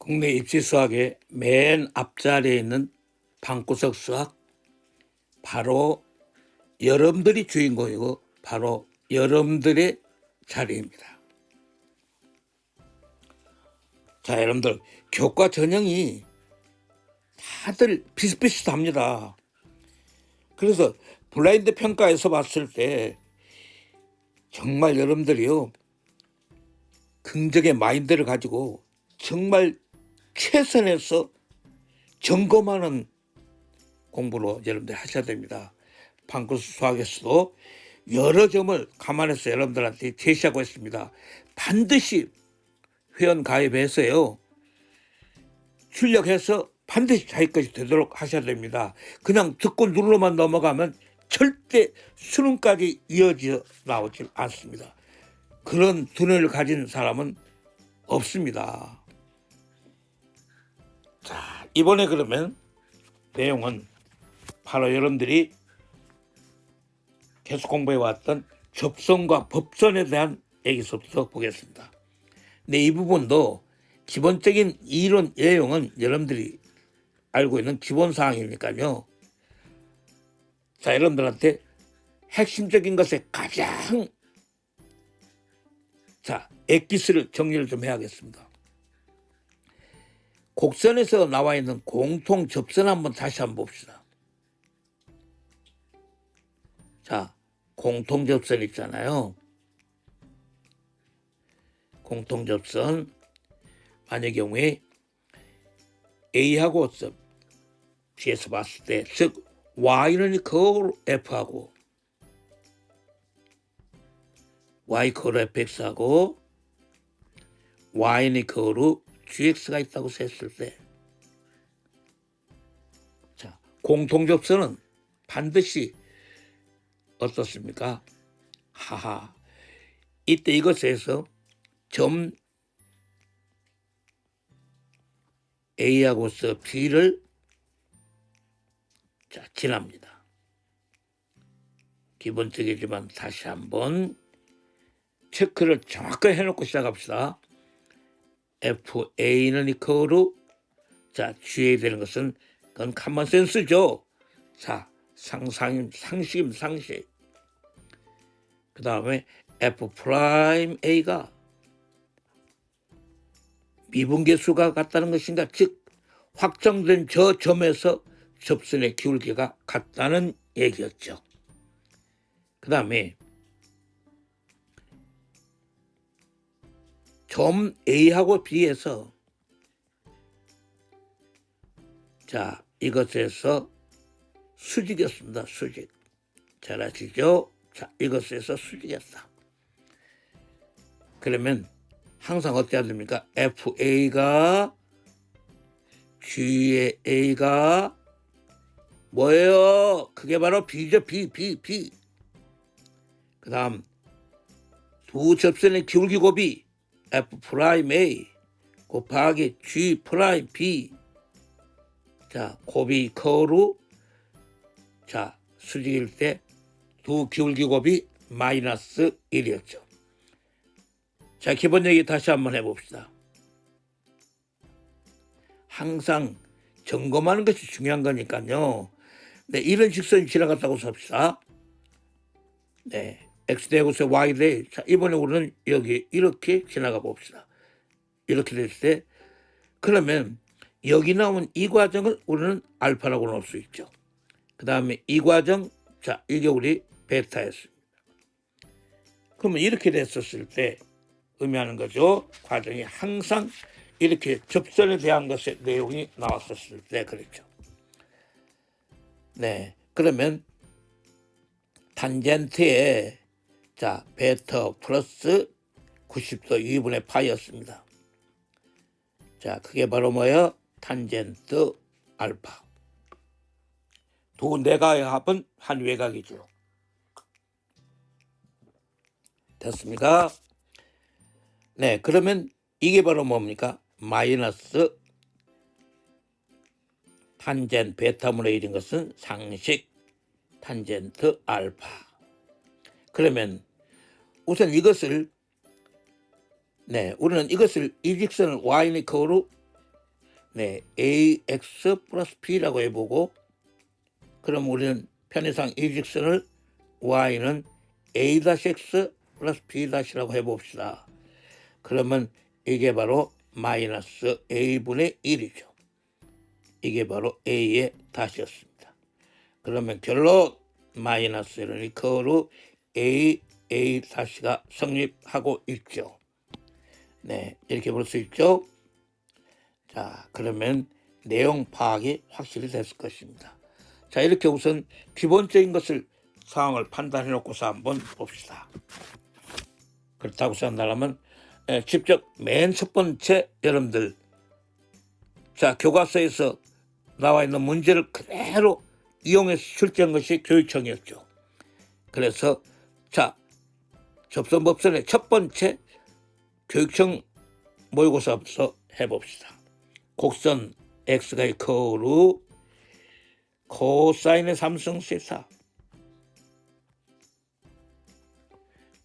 국내 입시 수학의 맨 앞자리에 있는 방구석 수학, 바로 여러분들이 주인공이고 바로 여러분들의 자리입니다. 자, 여러분들 교과 전형이 다들 비슷비슷합니다. 그래서 블라인드 평가에서 봤을 때 정말 여러분들이요, 긍정의 마인드를 가지고 정말 최선에서 점검하는 공부로 여러분들 하셔야 됩니다. 방구석 수학에서도 여러 점을 감안해서 여러분들한테 제시하고 있습니다. 반드시 회원 가입해서요, 출력해서 반드시 자기 것이 되도록 하셔야 됩니다. 그냥 듣고 눌러만 넘어가면 절대 수능까지 이어져 나오질 않습니다. 그런 두뇌를 가진 사람은 없습니다. 자, 이번에 그러면 내용은 바로 여러분들이 계속 공부해왔던 접선과 법선에 대한 얘기서부터 보겠습니다. 근데 이 부분도 기본적인 이론 내용은 여러분들이 알고 있는 기본 사항이니까요. 자, 여러분들한테 핵심적인 것에 가장 엑기스를 정리를 좀 해야겠습니다. 곡선에서 나와 있는 공통 접선 한번 다시 한번 봅시다. 자, 공통 접선 있잖아요. 공통 접선, 만약 경우에 A하고 B에서 봤을 때, 즉 Y는 이퀄 F하고 Y 이퀄 Fx하고 Y는 이퀄 GX가 있다고 했을 때, 자, 공통 접선은 반드시 어떻습니까? 하하, 이때 이것에서 점 A하고서 B를 지납니다. 기본적이지만 다시 한번 체크를 정확하게 해놓고 시작합시다. FA는 이퀄로 G에 되는 것은 그건 커먼센스죠. 자, 상식. 그 다음에 F'A가 미분계수가 같다는 것인가, 즉 확정된 저 점에서 접선의 기울기가 같다는 얘기였죠. 그 다음에 점 A하고 B에서 이것에서 수직이었습니다. 수직. 잘 아시죠? 자, 이것에서 수직이었다. 그러면 항상 어때야 됩니까? FA가 G의 A가 뭐예요? 그게 바로 B죠. B. 그 다음 두 접선의 기울기 곱이 F'A 곱하기 G'B. 자, 곱이 이퀄로 수직일 때 두 기울기 곱이 마이너스 1이었죠. 자, 기본 얘기 다시 한번 해봅시다. 항상 점검하는 것이 중요한 거니까요. 네, 이런 직선이 지나갔다고 삽시다. 네, X대하고서 Y대. 자, 이번에 우리는 여기 이렇게 지나가 봅시다. 이렇게 됐을 때, 그러면 여기 나온 이 과정을 우리는 알파라고 넣을 수 있죠. 그 다음에 이 과정, 이게 우리 베타였습니다. 그러면 이렇게 됐었을 때 의미하는 거죠. 과정이 항상 이렇게 접선에 대한 것의 내용이 나왔었을 때 그랬죠. 네, 그러면 탄젠트에 베타 플러스 90도 2분의 파이였습니다. 자, 그게 바로 뭐예요? 탄젠트 알파. 두 내각의 합은 한 외곽이죠. 됐습니까? 네, 그러면 이게 바로 뭡니까? 마이너스 탄젠 베타분의 1인 것은 상식 탄젠트 알파. 그러면 우선 이것을, 우리는 이것을 이 직선을 Y는 이퀄로 네, ax 플러스 b라고 해보고, 그럼 우리는 편의상 이 직선을 y는 a-x 플러스 b-라고 해봅시다. 그러면 이게 바로 마이너스 a분의 1이죠. 이게 바로 a의 다시였습니다. 그러면 결론 마이너스 1은 이거로 a 다시가 성립하고 있죠. 네, 이렇게 볼 수 있죠. 자, 그러면 내용 파악이 확실히 됐을 것입니다. 자, 이렇게 우선 기본적인 것을 상황을 판단해 놓고서 한번 봅시다. 그렇다고 생각하면 직접 맨 첫 번째 여러분들, 자, 교과서에서 나와 있는 문제를 그대로 이용해서 출제한 것이 교육청이었죠. 그래서 자, 접선법선의 첫 번째 교육청 모의고사부터 해봅시다. 곡선 x가 이코르 코사인의 3승 세타,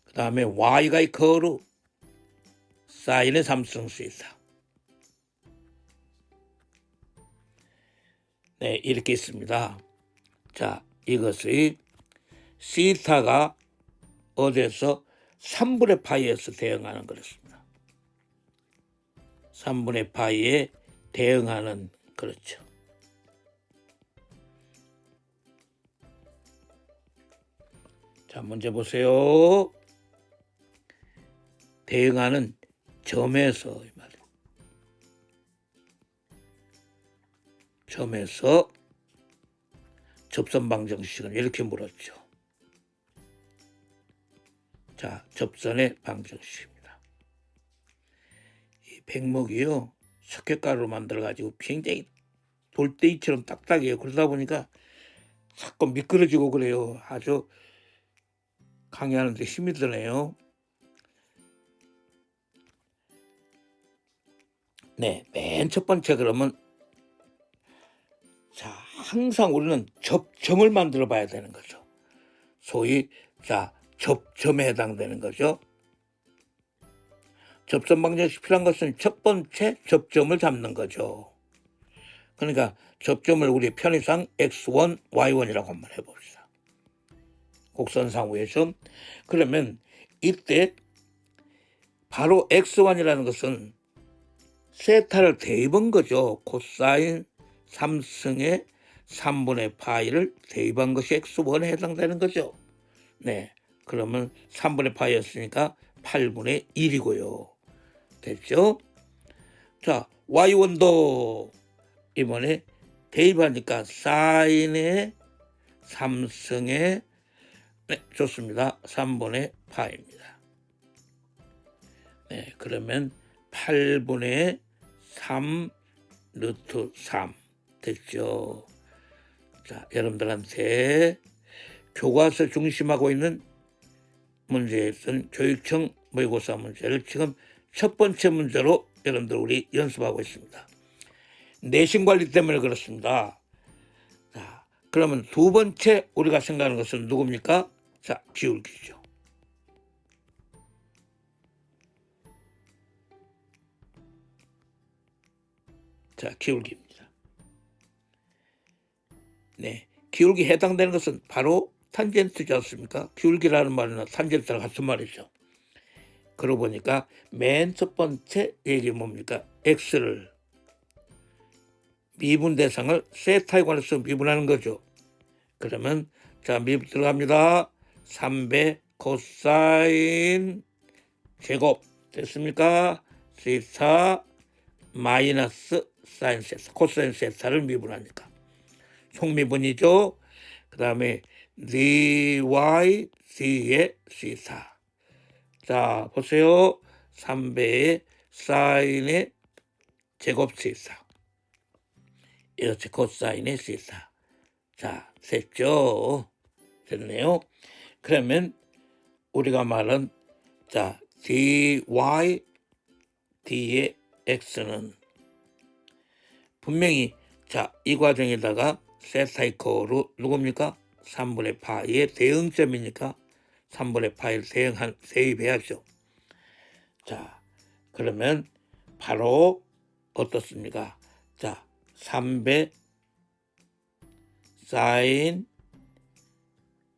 그 다음에 y가 이코르 사인의 3승 세타. 네, 이렇게 있습니다. 자, 이것의 시타가 어디에서 3분의 파이에서 대응하는 거였습니다. 3분의 파이에 대응하는, 그렇죠. 자, 문제 보세요. 대응하는 점에서, 이 말이에요. 점에서 접선 방정식은 이렇게 물었죠. 자, 접선의 방정식입니다. 이 백목이요, 석회가루로 만들어가지고 굉장히 돌덩이처럼 딱딱해요. 그러다 보니까 자꾸 미끄러지고 그래요. 아주 강의하는데 힘이 드네요. 네, 맨 첫 번째 그러면, 자, 항상 우리는 접점을 만들어 봐야 되는 거죠. 소위 자, 접점에 해당되는 거죠. 접선 방정식 필요한 것은 첫 번째 접점을 잡는 거죠. 그러니까 접점을 우리 편의상 x1, y1이라고 한번 해봅시다. 곡선상우의 점. 그러면 이때 바로 x1이라는 것은 세타를 대입한 거죠. 코사인 3승의 3분의 파이를 대입한 것이 x1에 해당되는 거죠. 네, 그러면 3분의 파이였으니까 8분의 1이고요. 됐죠? 자, y1도 이번에 대입하니까 사인의 3승의, 네, 좋습니다. 3분의 파입니다. 네, 그러면 8분의 3 루트 3 됐죠? 자, 여러분들한테 교과서 중심하고 있는 문제에서는 교육청 모의고사 문제를 지금 첫 번째 문제로 여러분들 우리 연습하고 있습니다. 내신 관리 때문에 그렇습니다. 자, 그러면 두 번째 우리가 생각하는 것은 누굽니까? 자, 기울기죠. 자, 기울기입니다. 네, 기울기 해당되는 것은 바로 탄젠트지 않습니까? 기울기라는 말은 탄젠트랑 같은 말이죠. 그러고 보니까 맨 첫 번째 얘기 뭡니까? x를 미분 대상을 세타에 관해서 미분하는 거죠. 그러면 자, 미분 들어갑니다. 3배 코사인 제곱 됐습니까? 세타 마이너스 사인 세타, 코사인 세타를 미분하니까 속미분이죠. 그 다음에 dy d의 세타. 자, 보세요. 3배의 사인의 제곱 세타, 이렇게 코사인의 세타. 자, 됐죠? 됐네요. 그러면 우리가 말한 자, dy d의 x는 분명히 자, 이 과정에다가 세타 이코르 누굽니까? 3분의 파이의 대응점이니까 3분의 파이를 대입해야죠. 자, 그러면 바로 어떻습니까? 자, 3배 사인,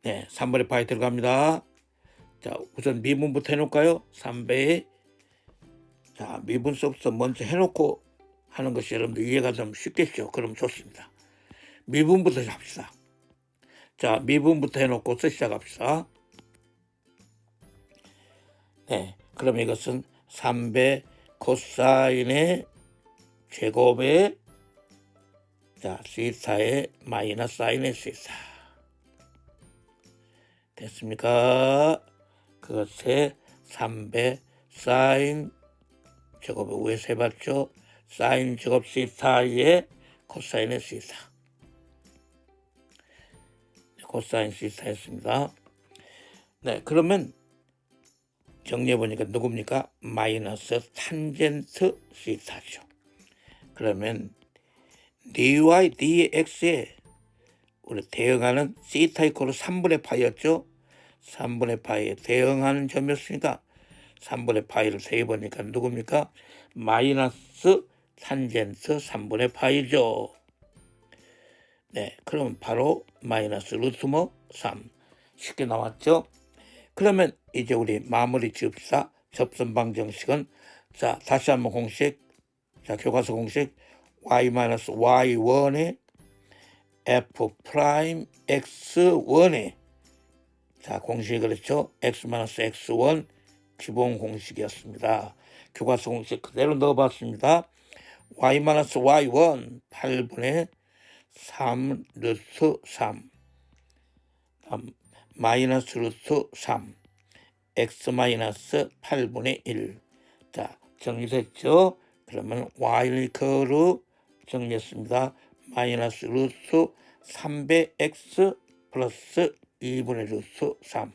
네, 3분의 파이 들어갑니다. 자, 우선 미분부터 해놓을까요? 3배, 자, 미분서부터 먼저 해놓고 하는 것이 여러분들 이해가 좀 쉽겠죠? 그럼 좋습니다. 미분부터 합시다. 자, 미분부터 해놓고서 시작합시다. 네, 그럼 이것은 3배 코사인의 제곱에, 자, 시타의 마이너스 사인의 시타. 됐습니까? 그것에 3배 사인 제곱을 위에서 해봤죠? 사인 제곱 시타의 코사인의 시타. 코사인 시타 했습니다. 네, 그러면 정리해보니까 누굽니까? 마이너스 탄젠트 시타죠. 그러면 dy dx에 우리 대응하는 시타 이코로 3분의 파이였죠. 3분의 파이에 대응하는 점이었으니까 3분의 파이를 세해보니까 누굽니까? 마이너스 탄젠트 3분의 파이죠. 네, 그럼 바로 마이너스 루트 3 쉽게 나왔죠. 그러면 이제 우리 마무리 지읍시다. 접선 방정식은, 자, 다시 한번 공식, 자, 교과서 공식 y-y1에 f 프라임 x1에, 자, 공식이 그렇죠. x-x1 기본 공식이었습니다. 교과서 공식 그대로 넣어봤습니다. y-y1 8분의 3 루트 3 마이너스 루트 3 x 마이너스 8분의 1. 자, 정리됐죠? 그러면 y를 거로 정리했습니다. 마이너스 루트 3배 x 플러스 2분의 루트 3.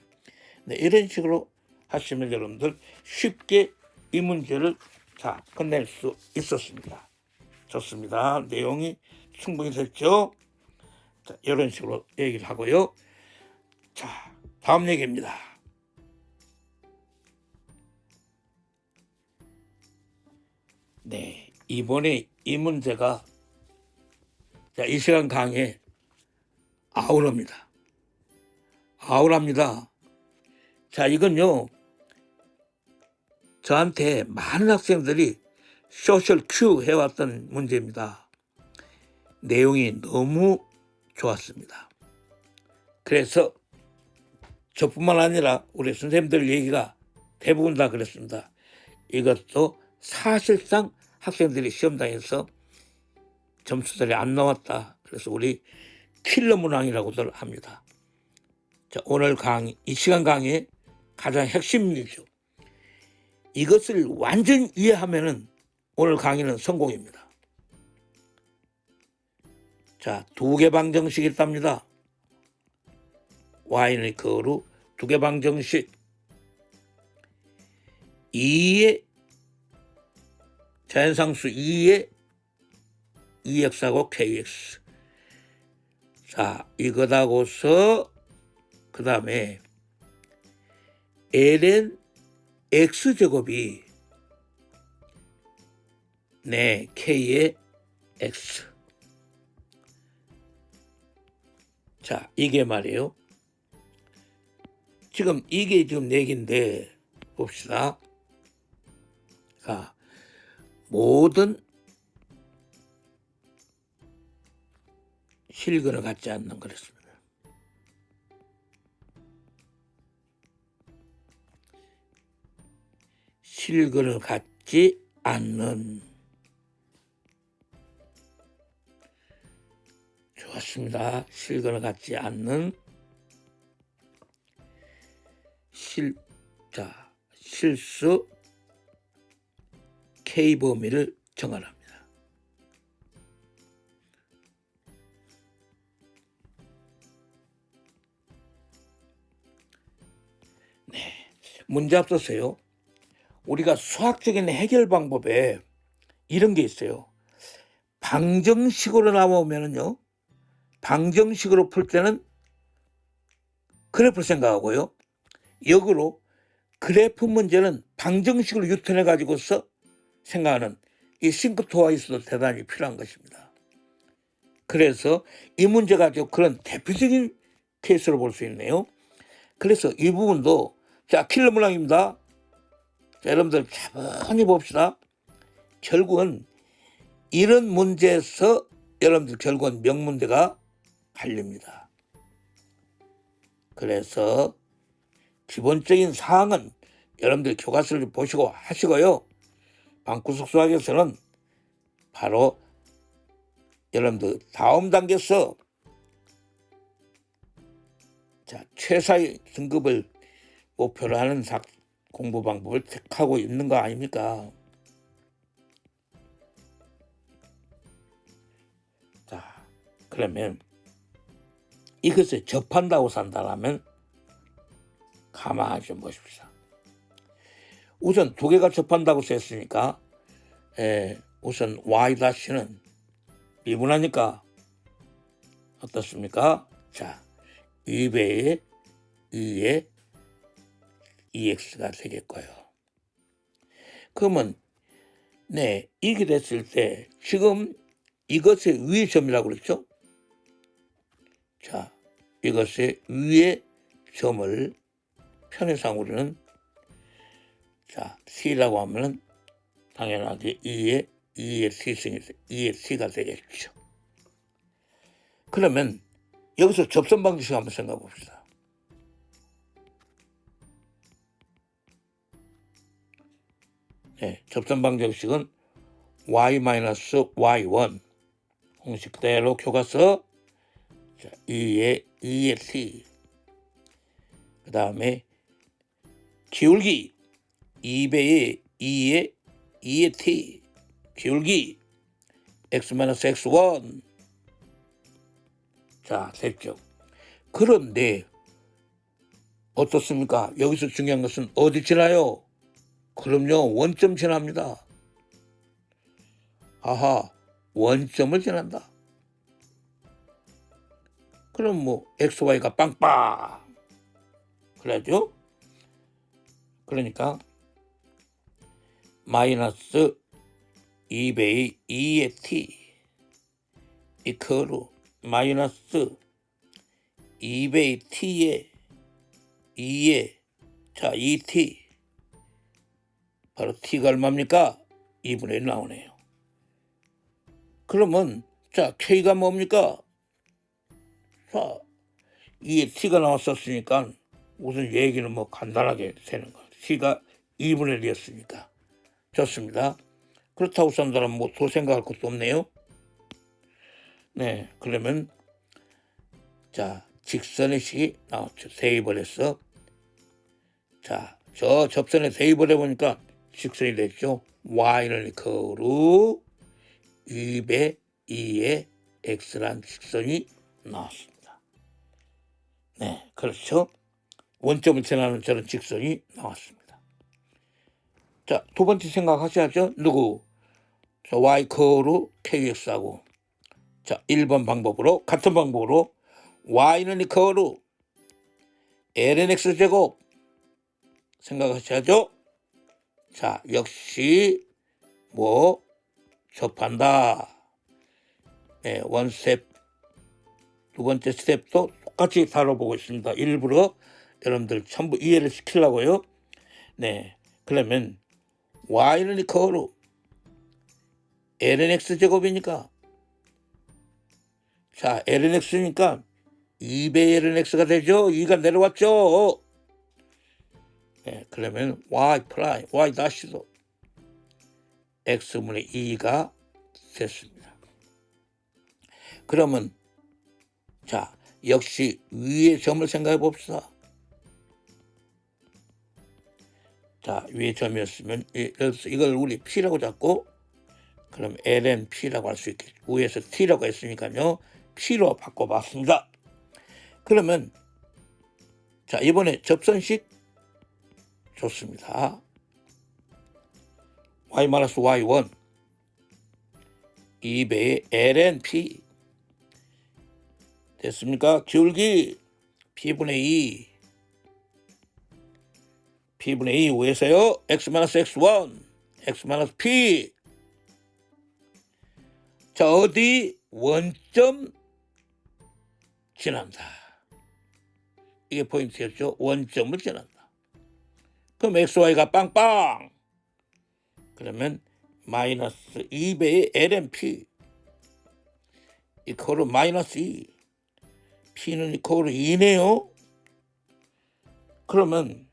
네, 이런 식으로 하시면 여러분들 쉽게 이 문제를, 자, 끝낼 수 있었습니다. 좋습니다. 내용이 충분히 됐죠? 자, 이런 식으로 얘기를 하고요. 자, 다음 얘기입니다. 네, 이번에 이 문제가, 자, 이 시간 강의에 아우럽니다. 아우랍니다. 자, 이건요, 저한테 많은 학생들이 소셜 큐 해왔던 문제입니다. 내용이 너무 좋았습니다. 그래서 저뿐만 아니라 우리 선생님들 얘기가 대부분 다 그랬습니다. 이것도 사실상 학생들이 시험장에서 점수들이 안 나왔다. 그래서 우리 킬러 문항이라고들 합니다. 자, 오늘 강의, 이 시간 강의의 가장 핵심이죠. 이것을 완전히 이해하면은 오늘 강의는 성공입니다. 자, 두 개 방정식이 있답니다. y는 거로 두 개 방정식 2의 자연상수 2의 ex하고 kx. 자, 이거다고서 그 다음에 ln x제곱이 네, k의 x. 자, 이게 말이에요. 지금 이게 지금 얘기인데 봅시다. 자, 모든 실근을 갖지 않는 그랬습니다. 실근을 갖지 않는. 좋았습니다. 실근을 갖지 않는 실수 K 범위를 정하랍니다. 네, 문제 앞서서요. 우리가 수학적인 해결 방법에 이런 게 있어요. 방정식으로 나오면은요, 방정식으로 풀 때는 그래프를 생각하고요. 역으로 그래프 문제는 방정식으로 유턴해 가지고서 생각하는 이 싱크트와이스도 대단히 필요한 것입니다. 그래서 이 문제가 아주 그런 대표적인 케이스로 볼 수 있네요. 그래서 이 부분도 자 킬러 문항입니다. 자, 여러분들 차분히 봅시다. 결국은 이런 문제에서 여러분들 결국은 명문대가 갈립니다. 그래서 기본적인 사항은 여러분들 교과서를 보시고 하시고요. 방구석 수학에서는 바로 여러분들 다음 단계에서 자, 최사의 등급을 목표로 하는 공부 방법을 택하고 있는 거 아닙니까? 자, 그러면 이것을 접한다고 산다면 가만히 좀 보십시오. 우선 두 개가 접한다고 썼으니까 우선 y-는 미분하니까 어떻습니까? 자, 2배의 2의 2x가 되겠고요. 그러면 네, 이게 됐을 때 지금 이것의 위의 점이라고 그랬죠? 자, 이것의 위의 점을 편의상으로는 자, c라고 하면은 당연하게 2의 c승이 2의 c가 되겠죠. 그러면 여기서 접선 방정식 한번 생각해 봅시다. 네, 접선 방정식은 y-y1 공식 그대로 교과서 자, 2의 t 그 다음에 기울기 2배의 2의 t 기울기 x-x1 자 됐죠. 그런데 어떻습니까? 여기서 중요한 것은 어디 지나요? 그럼요, 원점 지납니다. 아하, 원점을 지난다. 그럼 뭐 XY가 빵빵 그래야죠. 그러니까 마이너스 2배의 2의 t 이퀄로 마이너스 2배의 t의 2의 자 2t 바로 t가 얼마입니까? 2분의 1 나오네요. 그러면 자 k가 뭡니까? 자 2의 t가 나왔었으니까 우선 얘기는 뭐 간단하게 되는 거예요. t가 2분의 1이었으니까 좋습니다. 그렇다고 산다면 뭐 더 생각할 것도 없네요. 네, 그러면 자 직선의 식이 나왔죠. 대입을 해서 자 저 접선에 대입을 해보니까 직선이 됐죠. y는 이퀄로 2배 2의 x란 직선이 나왔습니다. 네, 그렇죠. 원점을 지나는 저런 직선이 나왔습니다. 자, 두 번째 생각하셔야죠. 누구? 자, y kx하고 자 1번 방법으로 같은 방법으로 y는 이퀄로 ln x제곱 생각하셔야죠. 자, 역시 뭐 접한다. 네, 원 스텝 두 번째 스텝도 똑같이 다뤄보고 있습니다. 일부러 여러분들 전부 이해를 시키려고요. 네, 그러면 y는 이퀄로 ln x제곱이니까 자 ln x니까 2배 ln x가 되죠. 2가 내려왔죠. 네, 그러면 y 프라임 y 다시도 x분의 2가 됐습니다. 그러면 자 역시 위의 점을 생각해 봅시다. 자 위의 점이었으면 이걸 우리 p라고 잡고 그럼 ln p라고 할 수 있겠죠. 위에서 t라고 했으니까요 p로 바꿔봤습니다. 그러면 자 이번에 접선식 좋습니다. y-y1 2배의 ln p 됐습니까? 기울기 p분의 2 p분의 2 위에서요 x-x1 x-p 자, 어디 원점 지난다. 이게 포인트였죠. 원점을 지난다. 그럼 XY가 빵빵. 그러면 마이너스 2배의 LMP 이코르 마이너스 2. P는 이코르 2네요. 그러면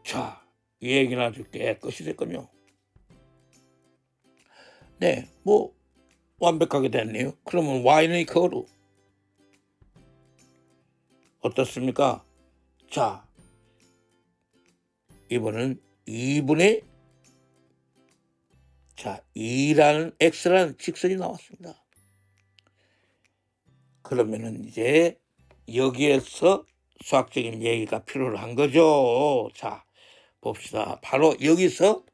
자, 이 얘기는 아주 깨끗이 됐군요. 네, 뭐 완벽하게 됐네요. 그러면 Y는 이코르 어떻습니까? 자, 이번은 2분의 2라는 X라는 직선이 나왔습니다. 그러면은 이제 여기에서 수학적인 얘기가 필요한 거죠. 자, 봅시다. 바로 여기서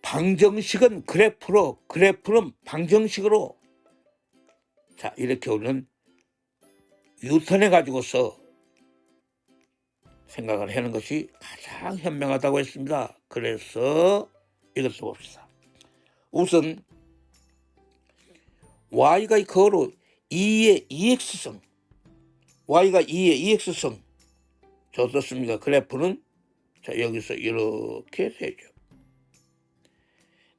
방정식은 그래프로, 그래프는 방정식으로 자, 이렇게 우리는 유턴해 가지고서 생각을 하는 것이 가장 현명하다고 했습니다. 그래서 이것을 봅시다. 우선 y가 이코르 2의 2x승, y가 2의 2x승. 저 어떻습니까? 그래프는 자, 여기서 이렇게 되죠.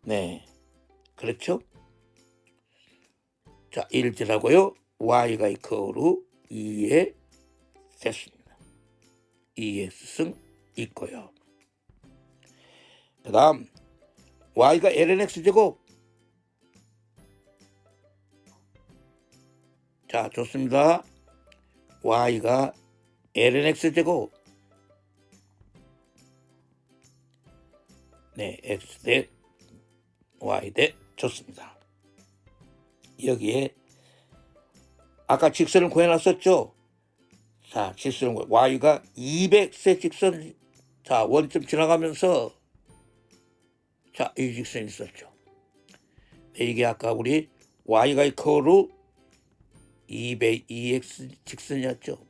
네, 그렇죠? 자, 일지라고요. y가 이코르 2에 됐습니다. 2x승 있고요. 그 다음 y가 lnx제곱. 자, 좋습니다. y가 lnx제곱. 네, x 대 y 대 좋습니다. 여기에 아까 직선을 구해놨었죠. 자, 직선은 y가 200세 직선. 자, 원점 지나가면서 자, 이 직선이 있었죠. 네, 이게 아까 우리 y가 이코르 200x 직선이었죠.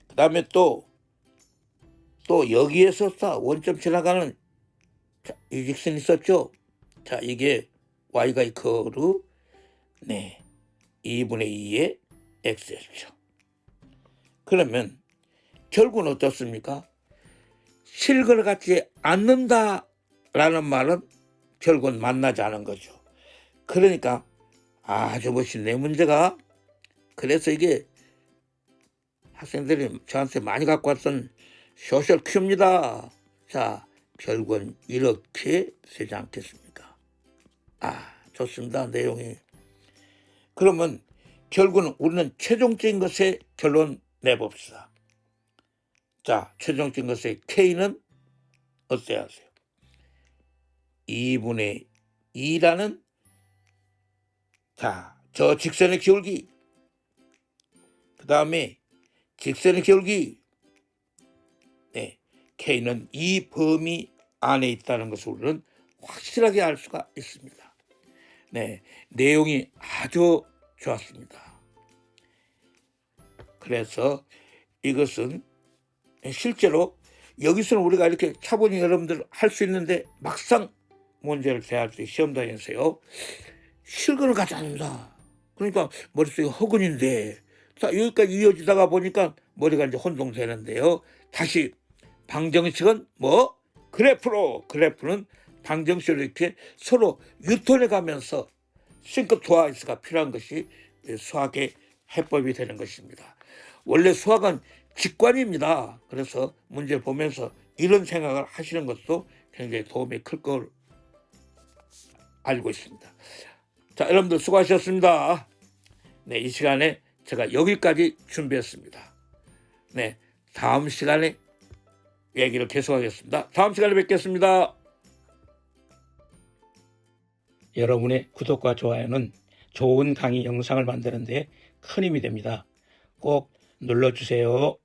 그 다음에 또 여기에서 원점 지나가는 자, 이 직선이 있었죠. 자, 이게 y가 이코르 네, 2분의 2의 x였죠. 그러면 결국은 어떻습니까? 실근을 갖지 않는다라는 말은 결국은 만나지 않은 거죠. 그러니까 아주 멋있네 문제가. 그래서 이게 학생들이 저한테 많이 갖고 왔던 소셜 큐입니다. 자, 결국은 이렇게 되지 않겠습니까? 아, 좋습니다. 내용이. 그러면 결국은 우리는 최종적인 것에 결론 내봅시다. 자, 최종적인 것의 K는 어때야 하세요? 2분의 2라는 자, 저 직선의 기울기, 그 다음에 직선의 기울기, 네, K는 이 범위 안에 있다는 것을 우리는 확실하게 알 수가 있습니다. 네, 내용이 아주 좋았습니다. 그래서 이것은 실제로 여기서는 우리가 이렇게 차분히 여러분들 할 수 있는데 막상 문제를 대할 때 시험장에서요 실근을 갖지 않는다. 그러니까 머릿속이 허근인데 자, 여기까지 이어지다가 보니까 머리가 이제 혼동되는데요. 다시 방정식은 뭐? 그래프는 방정식으로 이렇게 서로 유턴해 가면서 싱크 트와이스가 필요한 것이 수학의 해법이 되는 것입니다. 원래 수학은 직관입니다. 그래서 문제 보면서 이런 생각을 하시는 것도 굉장히 도움이 클 걸 알고 있습니다. 자, 여러분들 수고하셨습니다. 네, 이 시간에 제가 여기까지 준비했습니다. 네, 다음 시간에 얘기를 계속하겠습니다. 다음 시간에 뵙겠습니다. 여러분의 구독과 좋아요는 좋은 강의 영상을 만드는 데 큰 힘이 됩니다. 꼭 눌러주세요.